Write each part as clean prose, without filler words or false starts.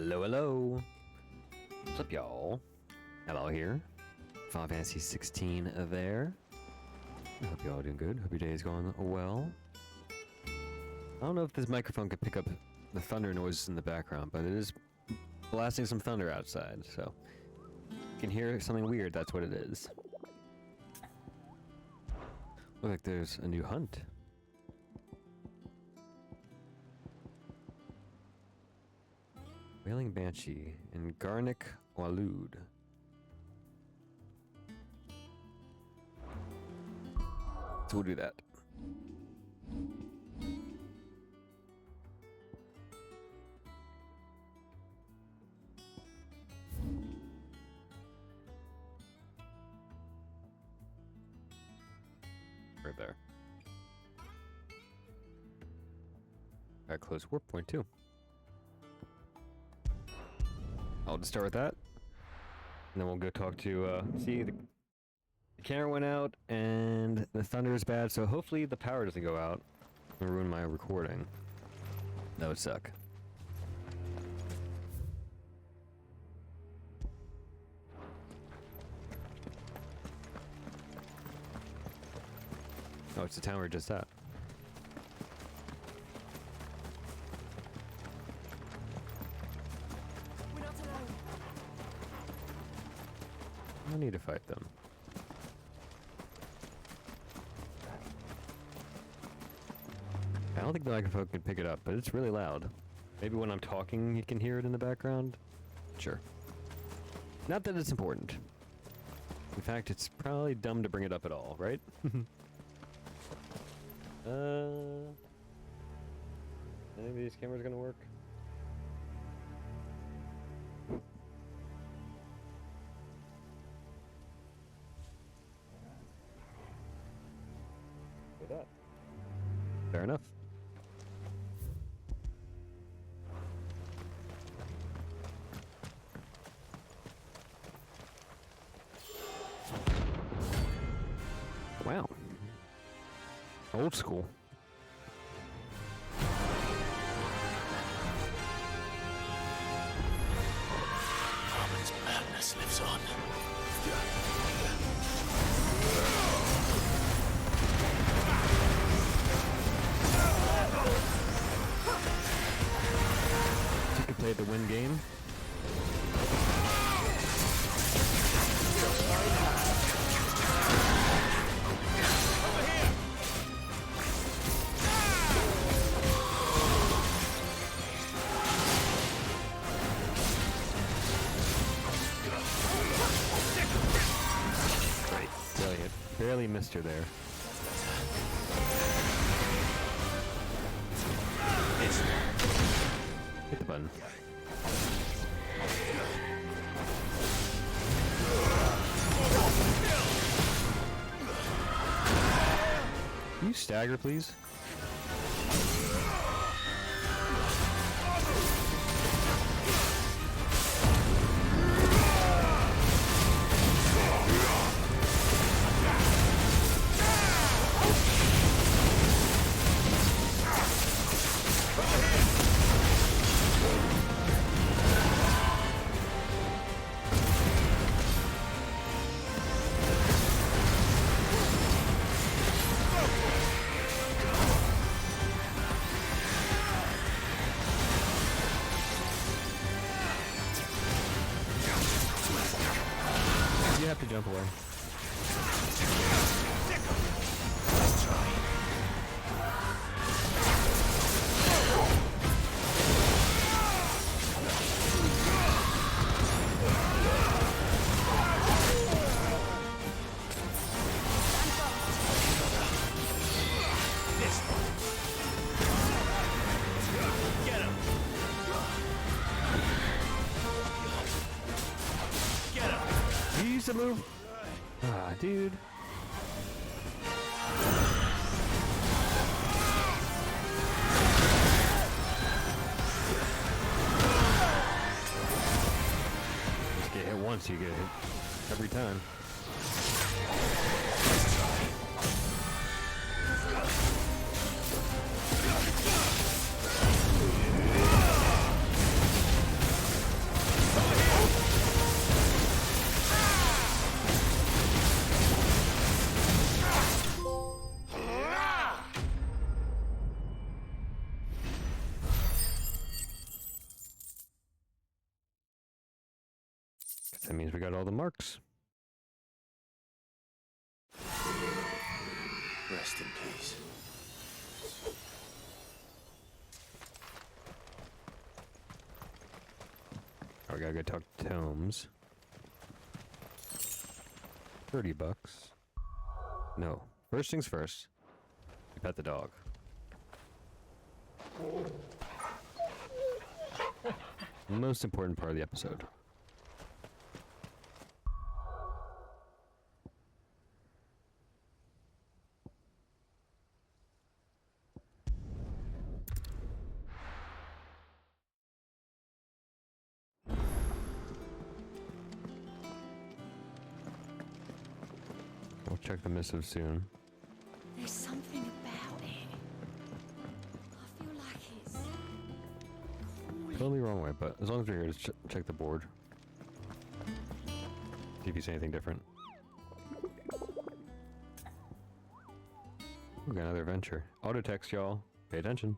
Hello, hello. What's up, y'all? Hello here. Final Fantasy 16 there. I hope y'all doing good. Hope your day is going well. I don't know if this microphone could pick up the thunder noises in the background, but it is blasting some thunder outside, so if you can hear something weird, that's what it is. Look like there's a new hunt. Wailing Banshee in Garnick Walud. So we'll do that. Right there. Got close warp point too. I'll just start with that, and then we'll go talk to, see, the camera went out, and the thunder is bad, so hopefully the power doesn't go out and ruin my recording. That would suck. Oh, it's the town we're just at. I need to fight them. I don't think the microphone can pick it up, but it's really loud. Maybe when I'm talking you can hear it in the background? Sure. Not that it's important. In fact, it's probably dumb to bring it up at all, right? Any of these cameras gonna work? That. Fair enough. Wow. Old school. Harmon's madness lives on. You can play the win game. Brilliant. Barely missed her there. Hit the button. Can you stagger, please? You have to jump away. Get him! Get him! You used to move. Ah, dude. Just get hit once, you get hit every time. That means we got all the marks. Rest in peace. Oh, we gotta go talk to Tomes. $30. No. First things first. We pet the dog. Most important part of the episode. We'll check the missive soon. There's something about it. I feel like it's calling. Totally wrong way, but as long as we're here, just check the board. See if you see anything different. We got another adventure. Auto text, y'all. Pay attention.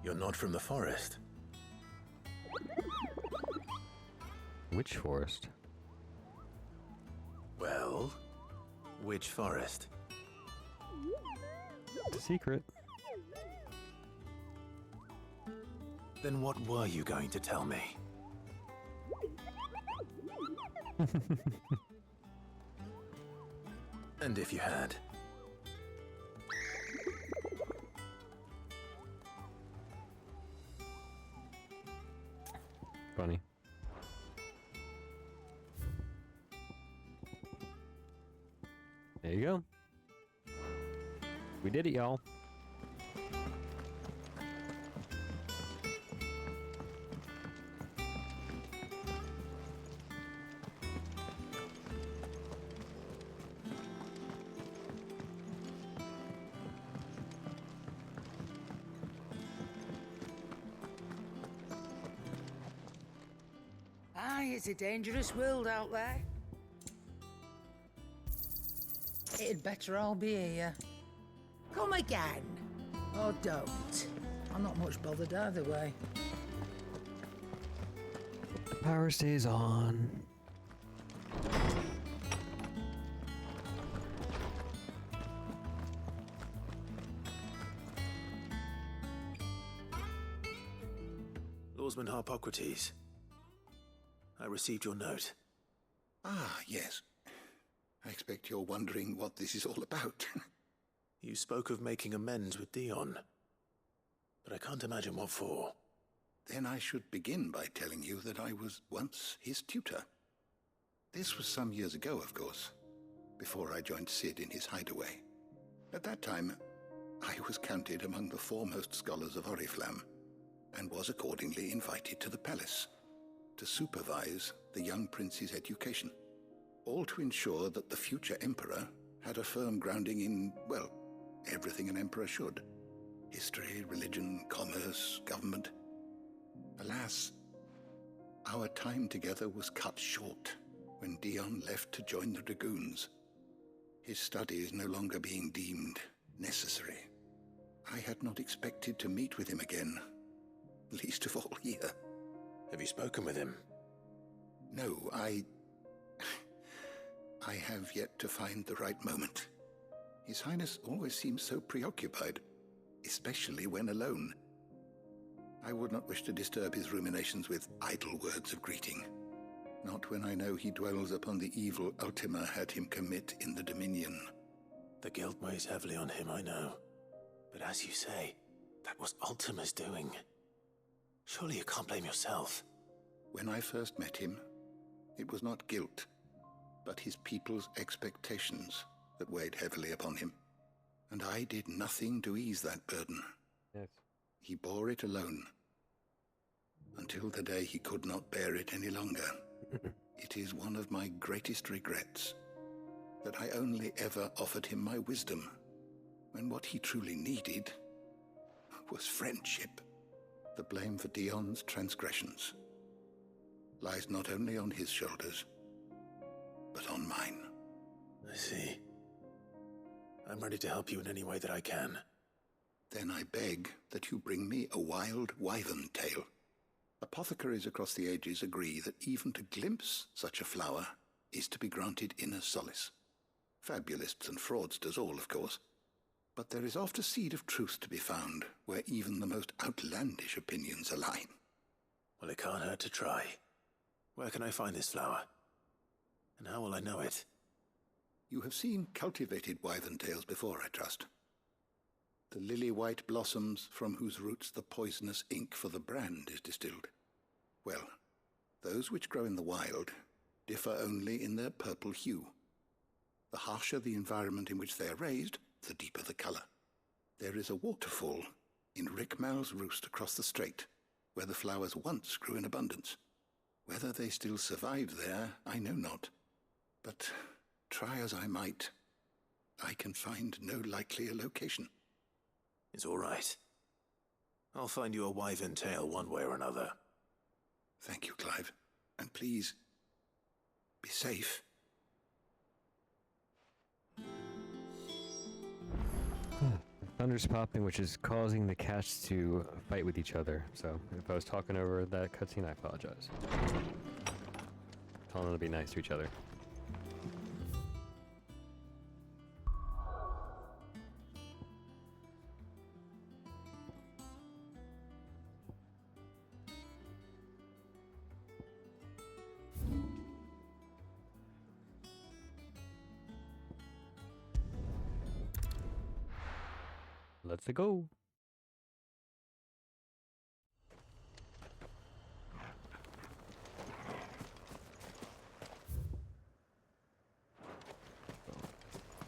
You're not from the forest. Which forest? Well, which forest? It's a secret. Then what were you going to tell me? And if you had? Funny. There you go. We did it, y'all. Aye, it's a dangerous world out there. It'd better all be here. Come again. Or don't. I'm not much bothered either way. The power stays on. Lawsman Harpocrates. I received your note. Ah, yes. I expect you're wondering what this is all about. You spoke of making amends with Dion, but I can't imagine what for. Then I should begin by telling you that I was once his tutor. This was some years ago, of course, before I joined Sid in his hideaway. At that time, I was counted among the foremost scholars of Oriflamme, and was accordingly invited to the palace to supervise the young prince's education, all to ensure that the future emperor had a firm grounding in, well, everything an emperor should. History, religion, commerce, government. Alas, our time together was cut short when Dion left to join the Dragoons, his studies no longer being deemed necessary. I had not expected to meet with him again, least of all here. Have you spoken with him? No, I have yet to find the right moment. His Highness always seems so preoccupied, especially when alone. I would not wish to disturb his ruminations with idle words of greeting, not when I know he dwells upon the evil Ultima had him commit in the Dominion. The guilt weighs heavily on him, I know. But as you say, that was Ultima's doing. Surely you can't blame yourself. When I first met him, it was not guilt, but his people's expectations that weighed heavily upon him. And I did nothing to ease that burden. Yes. He bore it alone, until the day he could not bear it any longer. It is one of my greatest regrets that I only ever offered him my wisdom, when what he truly needed was friendship. The blame for Dion's transgressions lies not only on his shoulders, but on mine. I see. I'm ready to help you in any way that I can. Then I beg that you bring me a wild wyvern tail. Apothecaries across the ages agree that even to glimpse such a flower is to be granted inner solace. Fabulists and fraudsters all, of course. But there is oft a seed of truth to be found where even the most outlandish opinions align. Well, it can't hurt to try. Where can I find this flower? And how will I know it? You have seen cultivated wyvern tails before, I trust. The lily-white blossoms from whose roots the poisonous ink for the brand is distilled. Well, those which grow in the wild differ only in their purple hue. The harsher the environment in which they are raised, the deeper the colour. There is a waterfall in Rickmal's roost across the strait, where the flowers once grew in abundance. Whether they still survive there, I know not. But try as I might, I can find no likelier location. It's all right. I'll find you a wyvern tail one way or another. Thank you, Clive. And please, be safe. Thunder's popping, which is causing the cats to fight with each other. So if I was talking over that cutscene, I apologize. Telling them to be nice to each other. Let's go.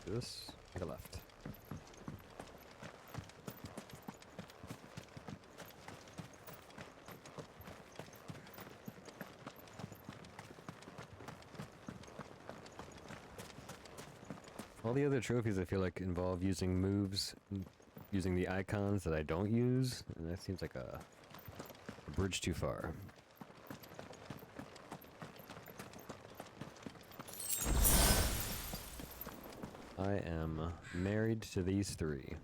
This, take a left. All the other trophies I feel like involve using moves, using the icons that I don't use, and that seems like a bridge too far. I am married to these three.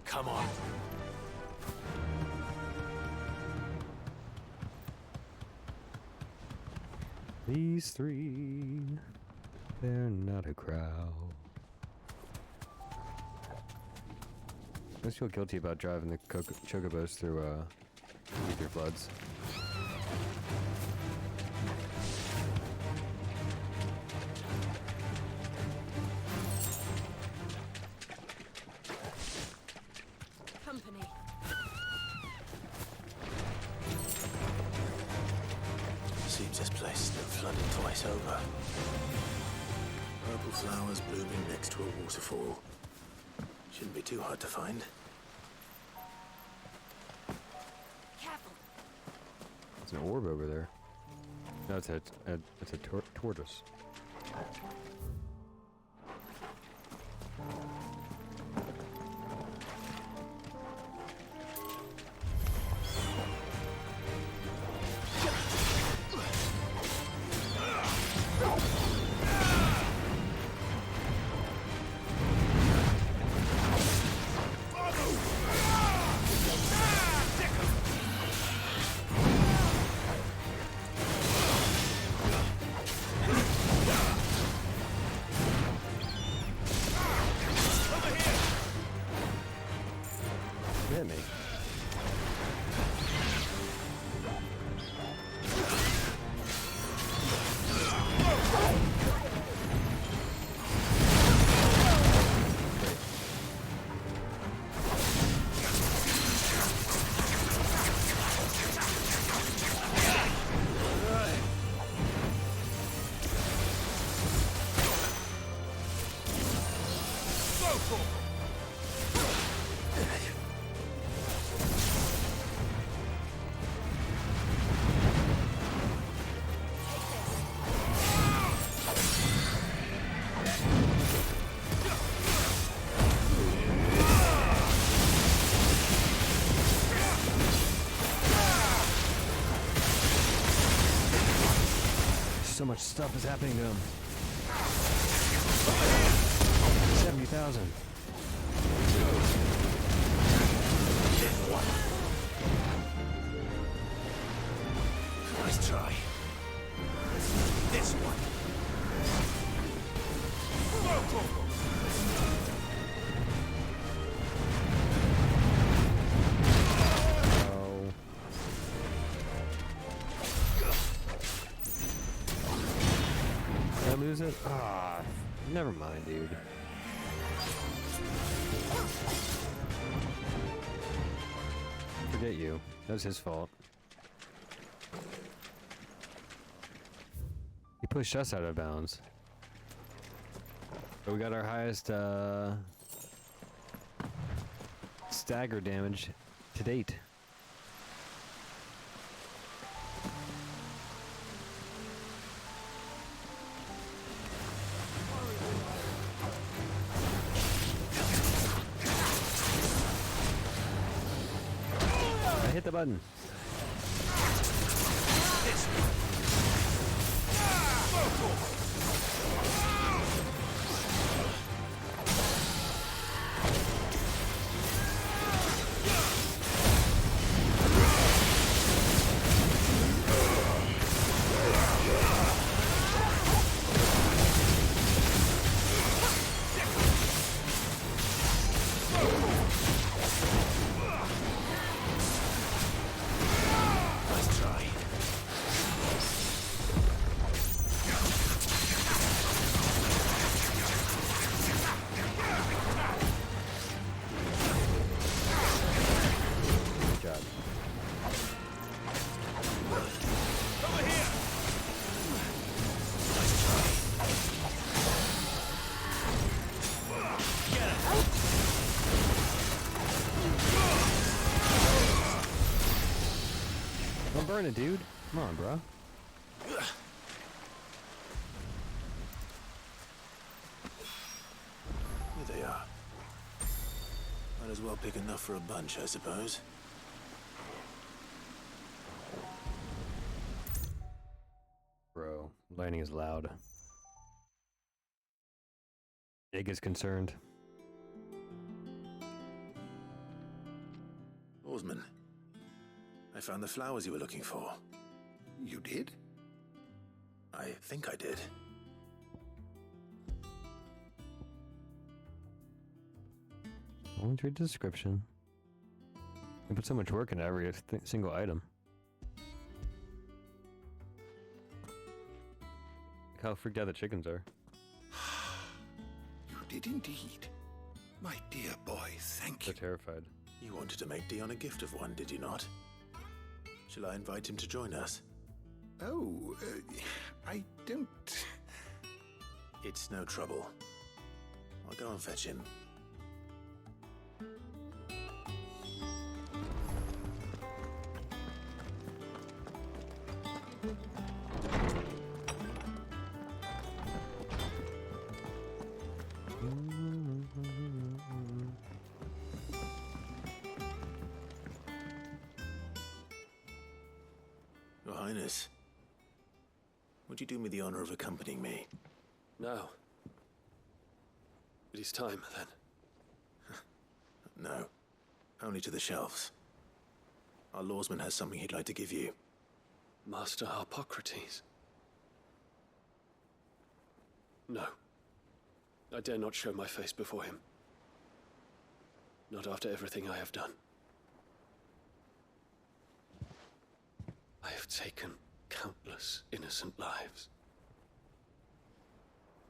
Come on. These three, they're not a crowd. I just feel guilty about driving the chocobos through ether floods. Company. Seems this place has been flooded twice over. Purple flowers blooming next to a waterfall. Shouldn't be too hard to find. Careful. There's an orb over there. No, it's a tortoise. Hit me. So much stuff is happening to him. 70,000. Nice try. This one. Oh. Did I lose it? Ah, never mind, dude. Forget you. That was his fault. He pushed us out of bounds. But we got our highest stagger damage to date. I hit the button. Nice try. Good job. Over here. Nice try. Get it. Don't burn it, dude. Come on, bro. Here they are. Might as well pick enough for a bunch, I suppose. Bro, lightning is loud. Jake is concerned. Oarsman, I found the flowers you were looking for. You did? I think I did. Only read the description. We put so much work into every single item. Look how freaked out the chickens are. You did indeed. My dear boy, thank They're you. terrified. You wanted to make Dion a gift of one, did you not? Shall I invite him to join us? Oh, I don't... It's no trouble. I'll go and fetch him. Your Highness, would you do me the honor of accompanying me? Now. It is time, then. No, only to the shelves. Our lawsman has something he'd like to give you. Master Harpocrates. No. I dare not show my face before him. Not after everything I have done. I have taken countless innocent lives.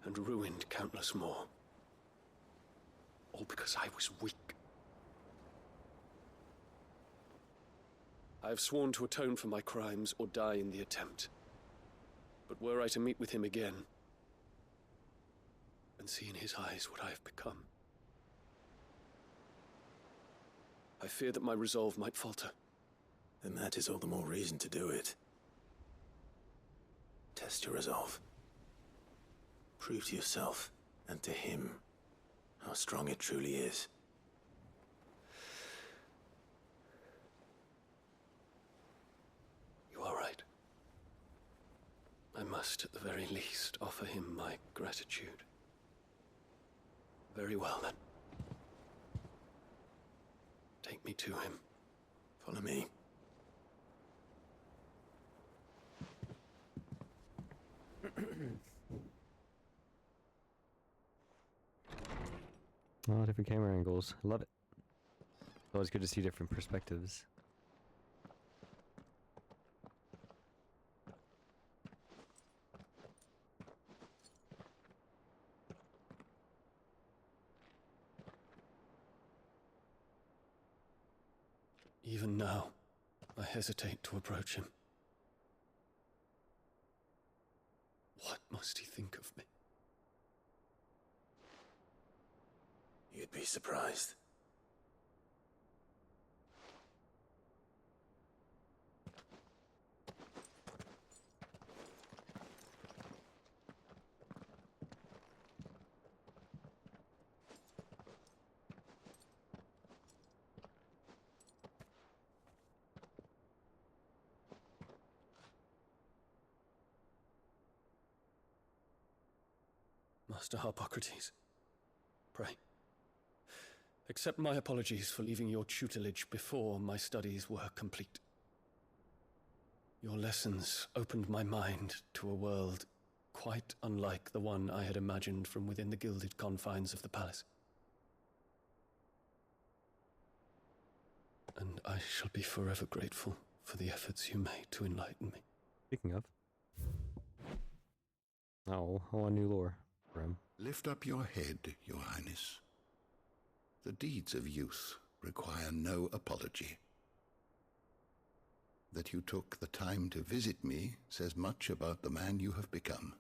And ruined countless more. All because I was weak. I have sworn to atone for my crimes or die in the attempt. But were I to meet with him again, and see in his eyes what I have become, I fear that my resolve might falter. Then that is all the more reason to do it. Test your resolve. Prove to yourself and to him how strong it truly is. You are right. I must, at the very least, offer him my gratitude. Very well, then. Take me to him. Follow me. Oh, different camera angles. Love it. Always good to see different perspectives. Even now, I hesitate to approach him. What must he think of me? You'd be surprised. Master Harpocrates, pray, accept my apologies for leaving your tutelage before my studies were complete. Your lessons opened my mind to a world quite unlike the one I had imagined from within the gilded confines of the palace. And I shall be forever grateful for the efforts you made to enlighten me. Speaking of. Oh, I want new lore for him. Lift up your head, Your Highness. The deeds of youth require no apology. That you took the time to visit me says much about the man you have become.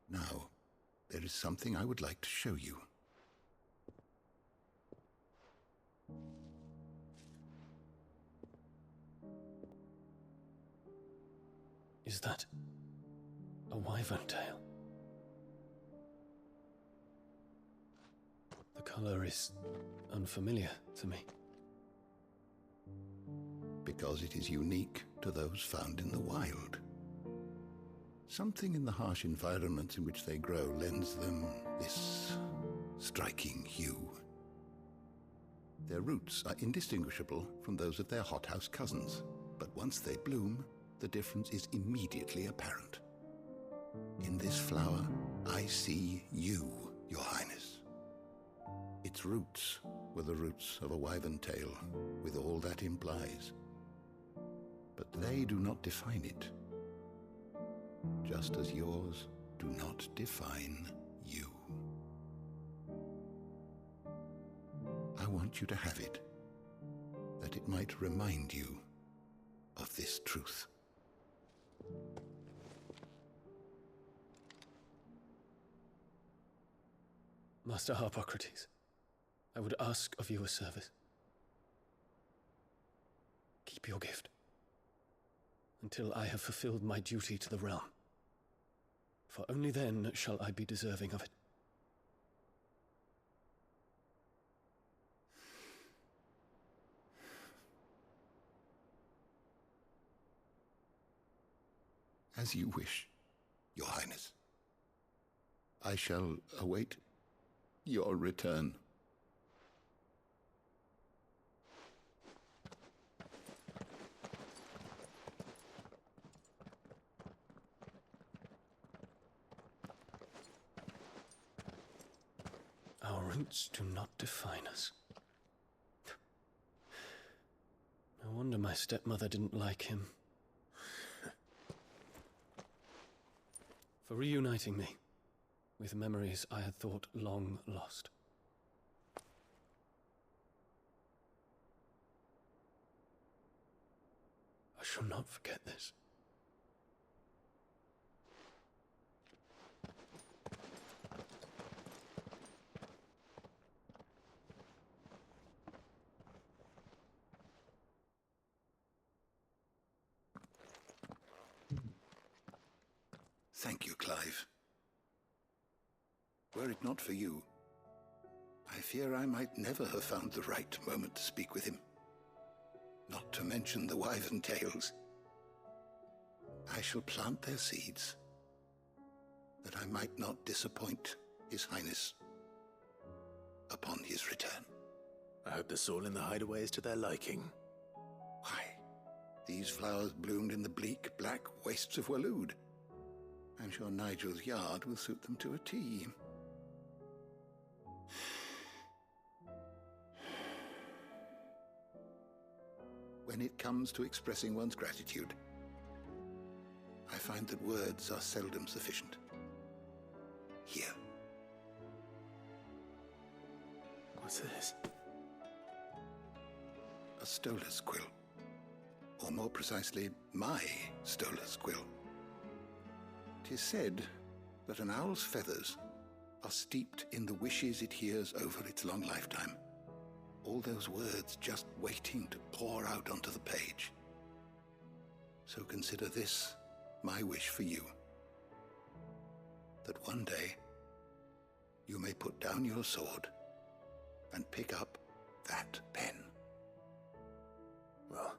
Now, there is something I would like to show you. Is that a wyvern tail? The color is unfamiliar to me. Because it is unique to those found in the wild. Something in the harsh environments in which they grow lends them this striking hue. Their roots are indistinguishable from those of their hothouse cousins, but once they bloom, the difference is immediately apparent. In this flower, I see you, Your Highness. Its roots were the roots of a wyvern tail, with all that implies. But they do not define it, just as yours do not define you. I want you to have it, that it might remind you of this truth. Master Harpocrates, I would ask of you a service. Keep your gift until I have fulfilled my duty to the realm, for only then shall I be deserving of it. As you wish, Your Highness. I shall await your return. Our roots do not define us. No wonder my stepmother didn't like him. For reuniting me with memories I had thought long lost. I shall not forget this. Thank you, Clive. Were it not for you, I fear I might never have found the right moment to speak with him. Not to mention the wyvern tales. I shall plant their seeds, that I might not disappoint His Highness upon his return. I hope the soil in the hideaway is to their liking. Why, these flowers bloomed in the bleak, black wastes of Waloed. I'm sure Nigel's yard will suit them to a T. When it comes to expressing one's gratitude, I find that words are seldom sufficient. Here. What's this? A stolas quill. Or more precisely, my stolas quill. 'Tis said that an owl's feathers are steeped in the wishes it hears over its long lifetime. All those words just waiting to pour out onto the page. So consider this my wish for you. That one day you may put down your sword and pick up that pen. Well,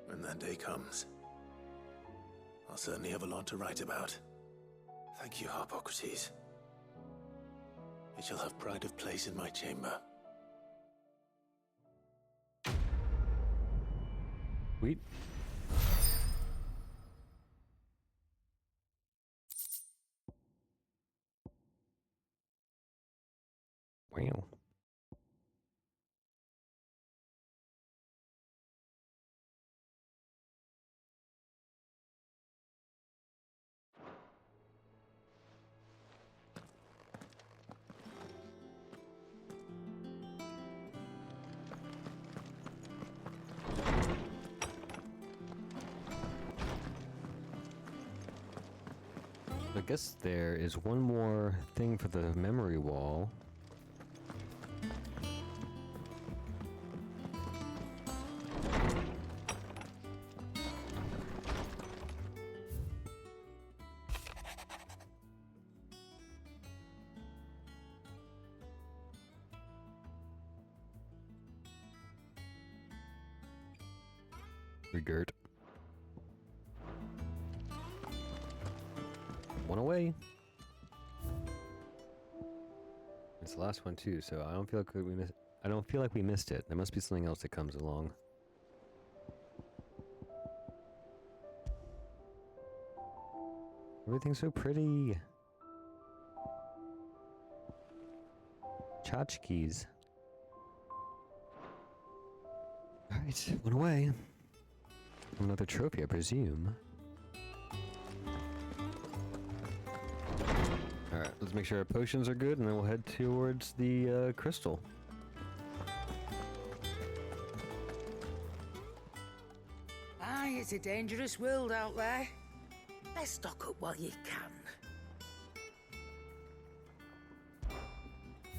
when that day comes, I'll certainly have a lot to write about. Thank you, Harpocrates. It shall have pride of place in my chamber. Sweet. Wow. I guess there is one more thing for the memory wall. Regurt. One away. It's the last one too, so I don't feel like we missed it. There must be something else that comes along. Everything's so pretty. Tchotchkes. Alright, one away. Another trophy, I presume. Alright, let's make sure our potions are good, and then we'll head towards the crystal. Aye, it's a dangerous world out there. Let's stock up while you can.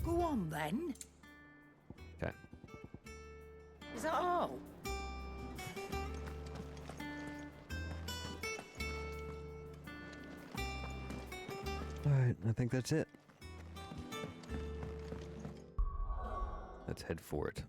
Go on, then. Okay. Is that all? Alright, I think that's it. Let's head for it.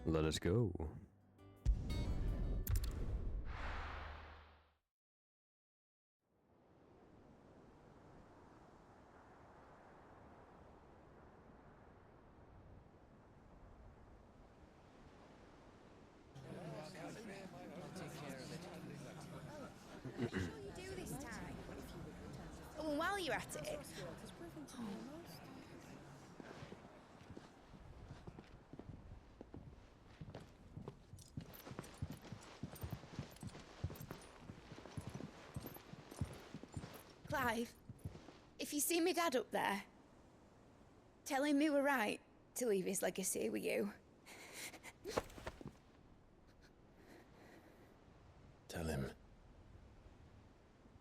Let us go. And while you're at it, Clive, if you see me dad up there, tell him we were right to leave his legacy with you. Tell him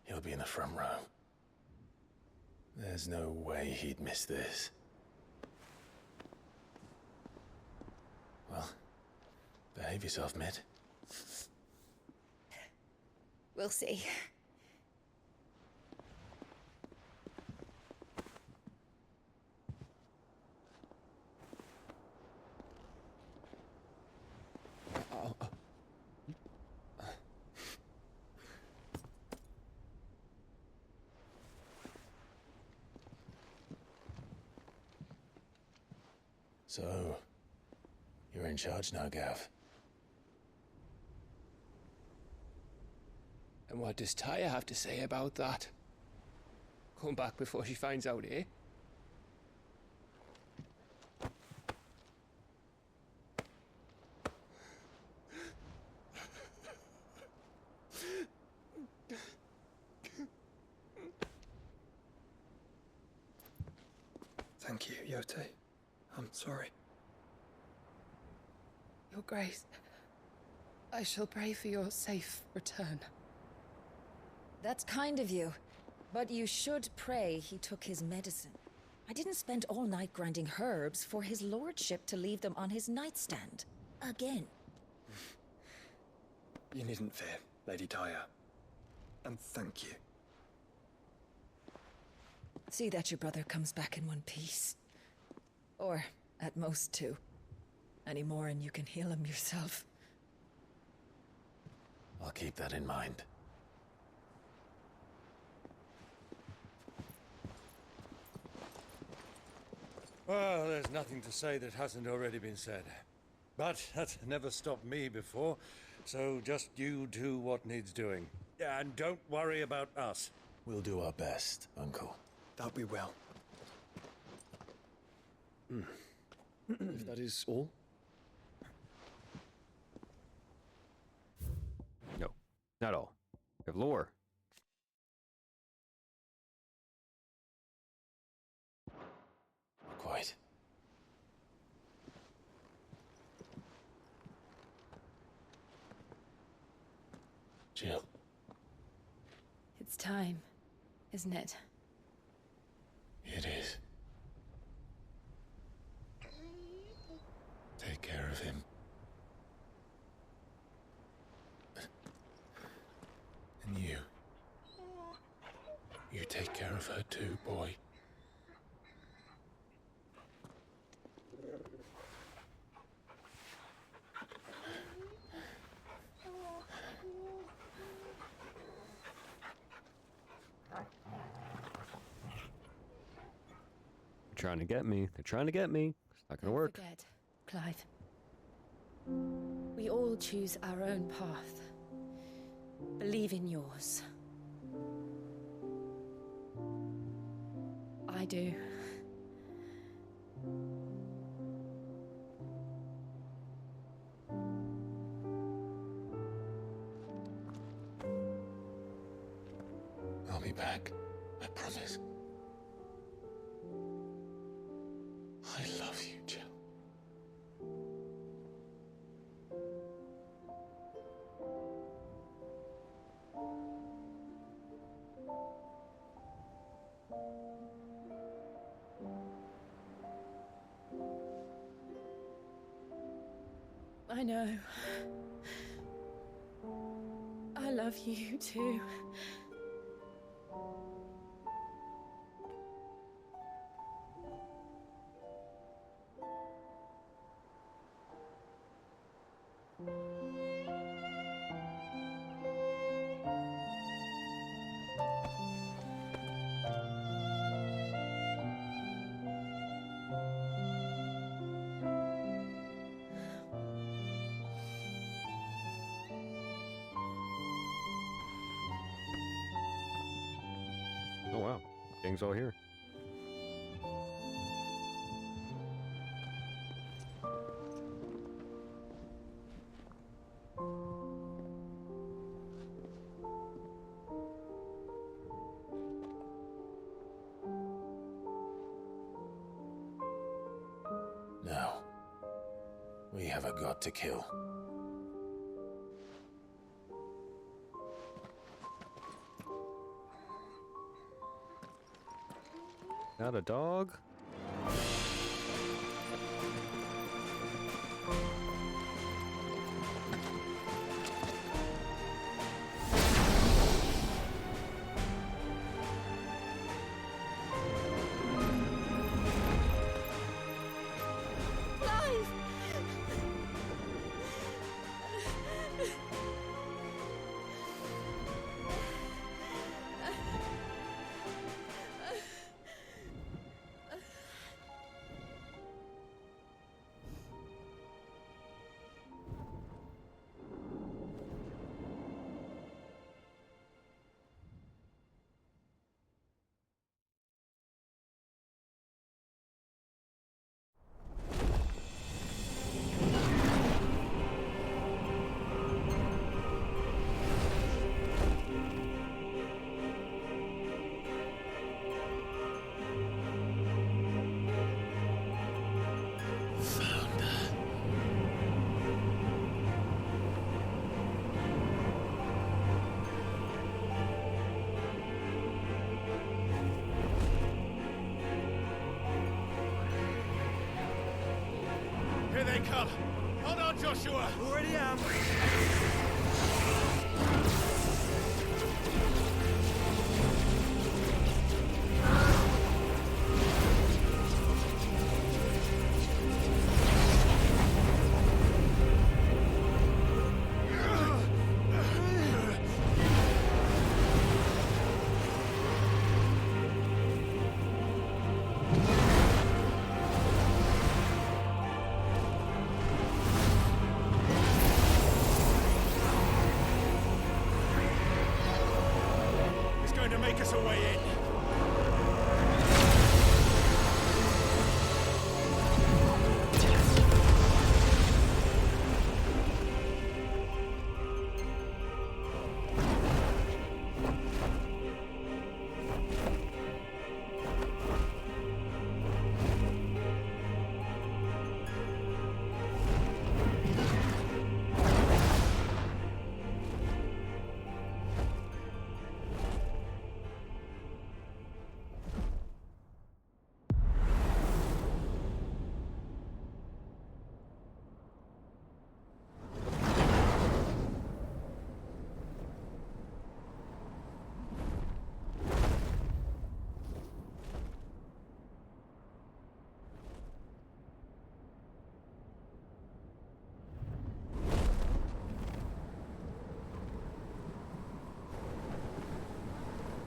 he'll be in the front row. There's no way he'd miss this. Well, the Behave yourself, Mitt. We'll see. So, you're in charge now, Gav. And what does Taya have to say about that? Come back before she finds out, eh? Thank you, Yote. I'm sorry. Your Grace, I shall pray for your safe return. That's kind of you. But you should pray he took his medicine. I didn't spend all night grinding herbs for his lordship to leave them on his nightstand. Again. You needn't fear, Lady Taya. And thank you. See that your brother comes back in one piece. Or, at most, two. Any more and you can heal him yourself. I'll keep that in mind. Well, there's nothing to say that hasn't already been said. But that's never stopped me before, so just you do what needs doing. And don't worry about us. We'll do our best, Uncle. That we will. If that is all. No, not all. We have lore. Not quite. Jill. It's time, isn't it? It is. Take care of him. And you. You take care of her too, boy. They're trying to get me. They're trying to get me. It's not gonna Don't work. forget, Clive. We all choose our own path. Believe in yours. I do. I'll be back. I promise. I love you, Jill. I know. I love you too. Oh wow, gang's all here. Now, we have a god to kill. Not a dog. they come! Hold on, Joshua! Already am. To make us a way in.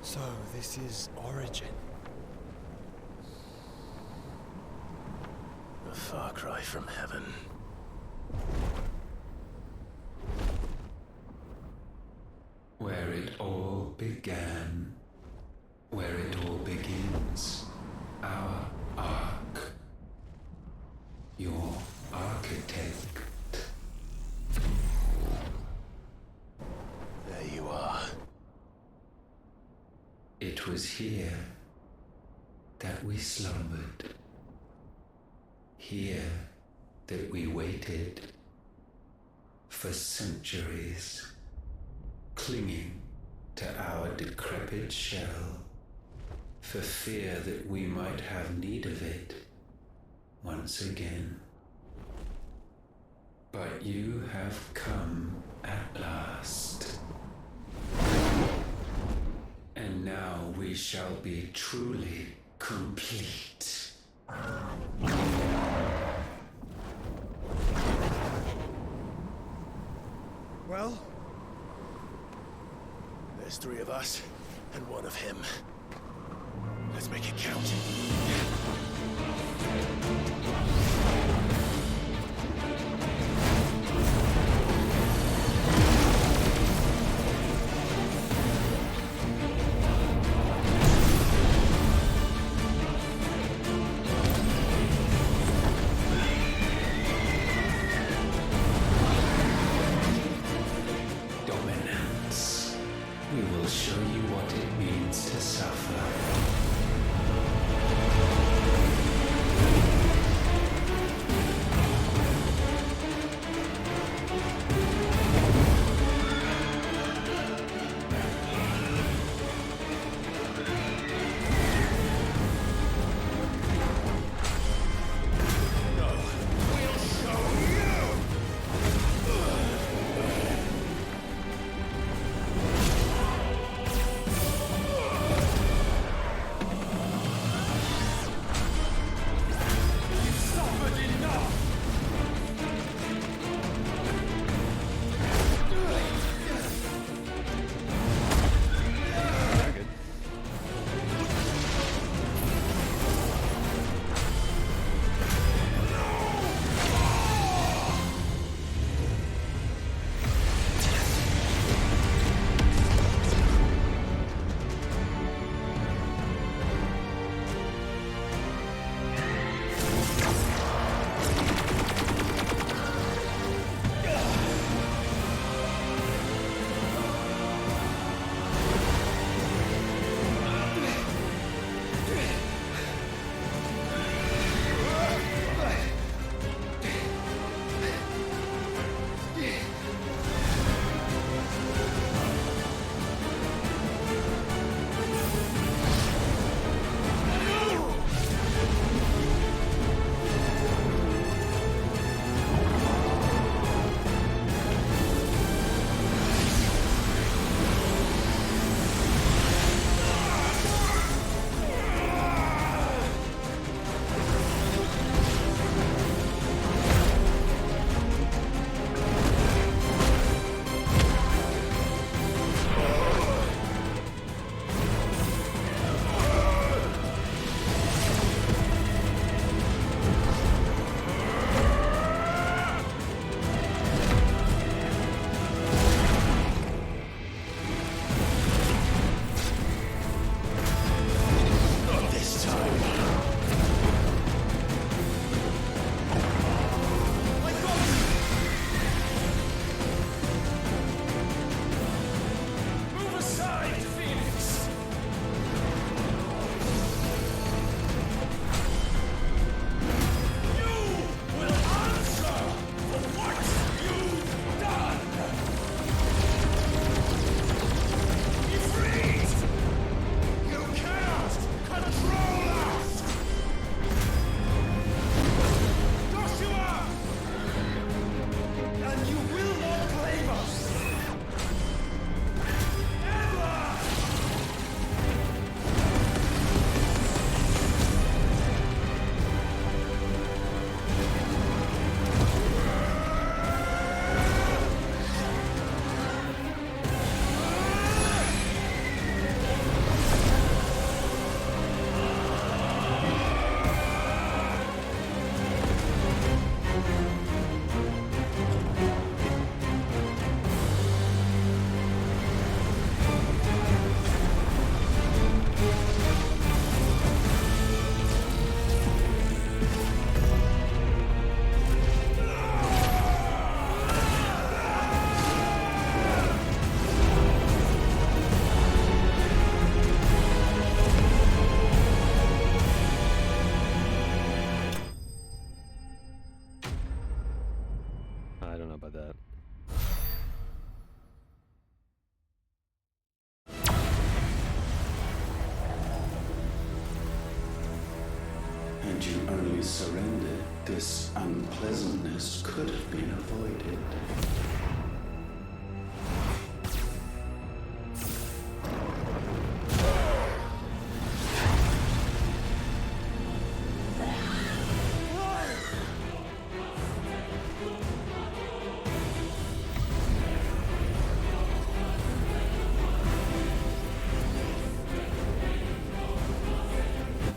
So, this is Origin. A far cry from heaven. Where it all began, where it all begins, our ark, your architect. There you are. It was here that we slumbered, here that we waited for centuries, clinging to our decrepit shell, for fear that we might have need of it once again. But you have come at last. And now we shall be truly complete. Well, there's 3 of us and 1 of him. Let's make it count. Dominance. We will show you what it means to suffer. Had you only surrendered, this unpleasantness could have been avoided.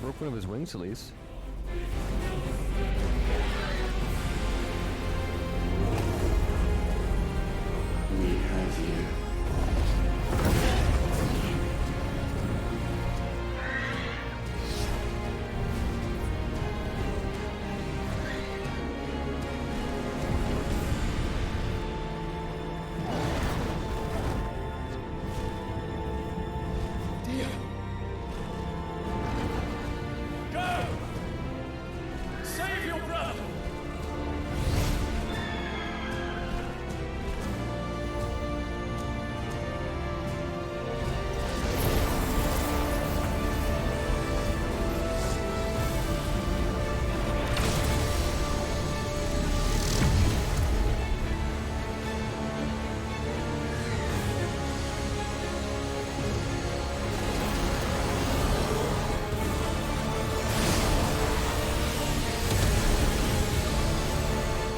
Broke one of his wings, at least. We have you. Save your brother!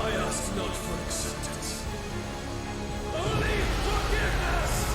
I ask not for acceptance, only forgiveness!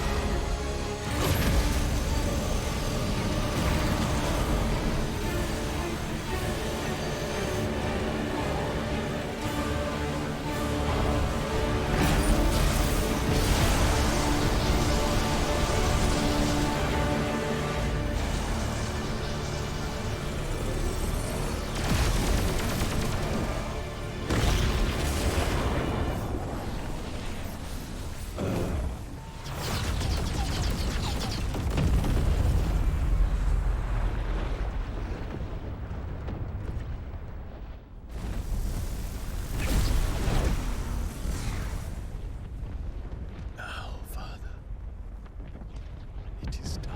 Now, Father, it is done.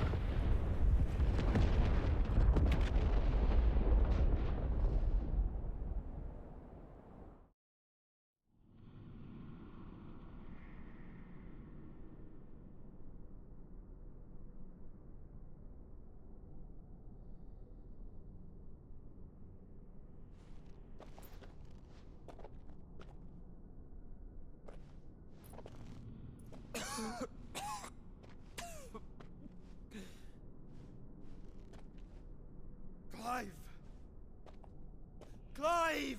Clive! Clive!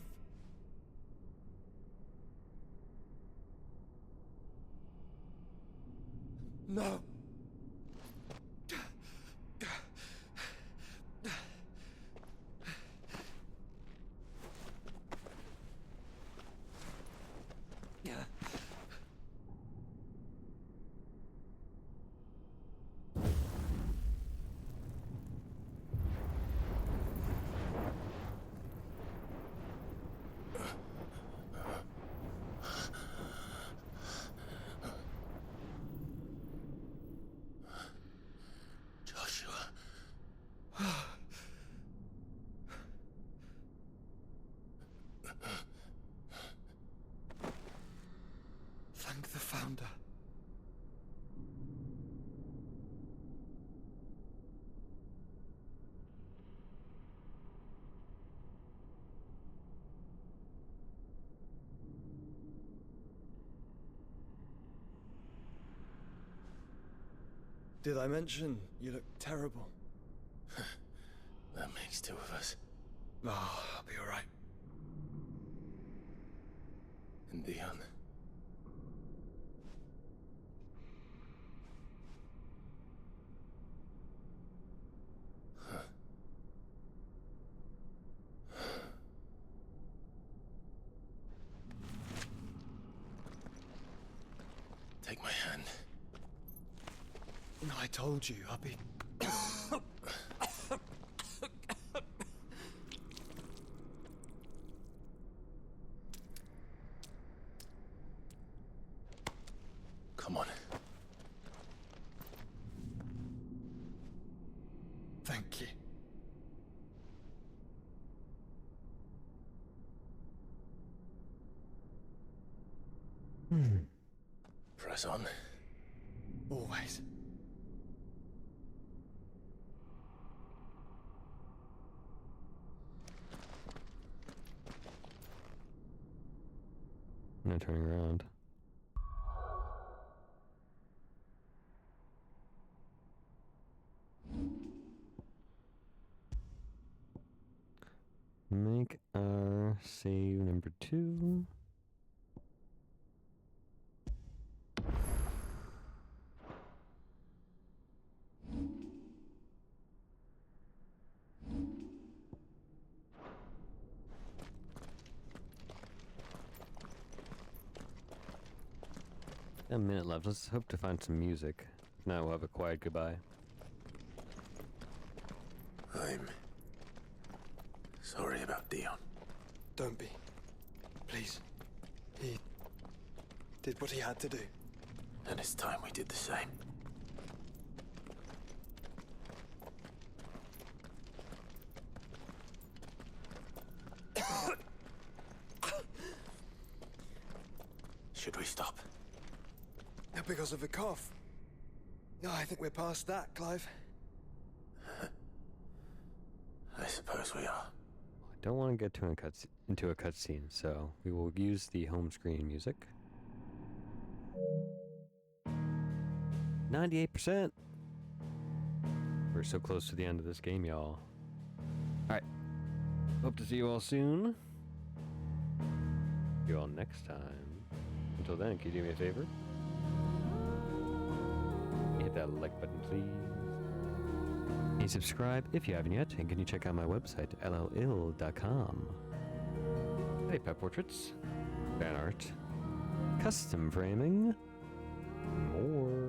No! Joshua. Thank the Founder. Did I mention you look terrible? That makes two of us. Oh, I'll be alright. And Dion. Take my hand. I told you, I'll be... Come on. Thank you. Press on. Always. No turning around. Make our save number 2. A minute left. Let's hope to find some music. Now we'll have a quiet goodbye. I'm sorry about Dion. Don't be. Please. He did what he had to do. And it's time we did the same. Should we stop? Not because of the cough. No, I think we're past that, Clive. I suppose we are. I don't want to get into a cutscene, so we will use the home screen music. 98%! We're so close to the end of this game, y'all. Alright. Hope to see you all soon. See you all next time. Until then, can you do me a favor? Hit that like button, please. Hey, subscribe if you haven't yet, and can you check out my website, elloello.com. Hey, pet portraits, fan art, custom framing, more.